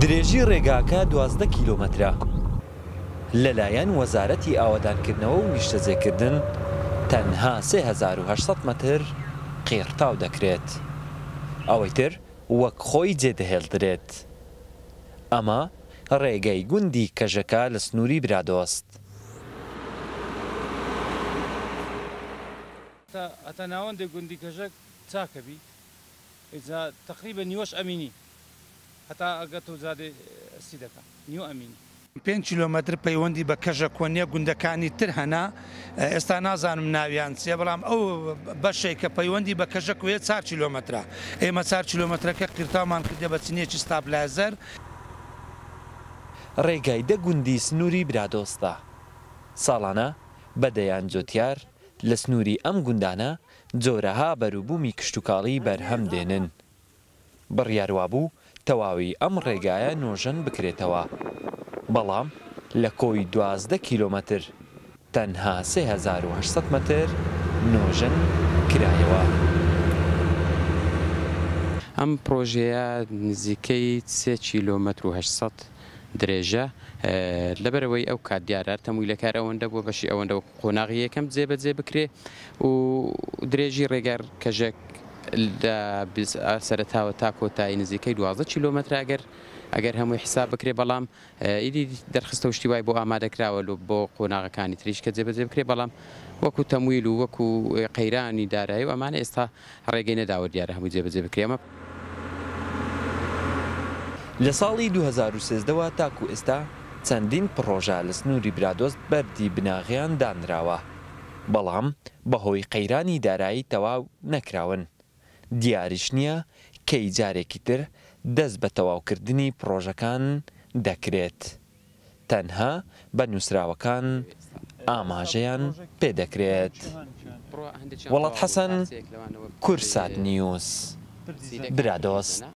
درێژی ڕێگاکە 12 کیلۆمەترە. لەلایەن وەزارەتی ئاوەدانکردنەوە و نیشتەجێکردن تەنها 3800 مەتر قێڕتاو دەکرێت. ئەوەی تر وەک خۆی جێدەهێڵدرێت. ئەمە ڕێگەی گوندی کەژەکە لە سنووری برادۆست. هەتا ناوەندێک گوندی کەژەک چاکەبی تقریبا نیوەش ئەمینی هەتا ئەگە تۆ زادێ سی دەکە نیو ئەمینی 5 کیلۆمەتر پەیوەندی بە کەژە کۆنیە گوندەکانی تر هەنا ئێستا نازانم ناویان چێ بەڵام ئەو بەشێک کە پەیوەندی بە کەژەک وێ 4 کیلۆمەترە ئێمە 4 کیلۆمەترەکە قیرتامان کردێ بە چنێکی ستابلایزەر. ڕێگای دە گوندی سنووری برادۆستە. ساڵانە بەدەیان جۆتیار لە سنووری ئەم گوندانە جۆرەها بەروبوومی کشتتوکاڵی بەرهەم دێنن. بڕیاروابوو تەواوی ئەم ڕێگایە نۆژەن بکرێتەوە. بەڵام لە کۆی 12 کیلۆمەتر تەنها 3800 مەتر نۆژەن کرایەوە. ئەم پرۆژەیە نزیکەی 3 کیلۆمەتر و 800 درێژە لەبەرەوەی ئەو کات دیارە تەمویلەکار ئەوەندە بۆ بەشی ئەوەندە قۆناغی یەکەم جێبەجێ بکرێ و درێژی ڕێگار کەژێک سەرەتاوە تا کۆتایی نزیکەی 12 کیلۆمەتر ئەگەر هەمووی حساب بکرێ بەڵام ئیدی دەرخستە شتی وای بۆ ئامادەکراوە بۆ قۆناغەکانی تریش کە جێبەجێ بکرێ بەڵام وەکو تەمویل و وەکو قەیرانی دارایی و ئەمانە ئێستا ڕێگەی نەداوە دیارە هەمووی جێبەجێ بکرێمە. لە ساڵی 2013ەوە تاکو ئێستا چەندین پرۆژە لە سنووری برادۆست بەردی بناغیان دانراوە بەڵام بەهۆی قەیرانی دارایی تەواو نەکراون. دیاریش نییە کەی جارێکی تر دەست بە تەواوکردنی پرۆژەکان دەکرێت. تەنها بە نووسراوەکان ئاماژەیان پێدەکرێت. وەڵات حەسەن، کورسات نیوز، برادۆست.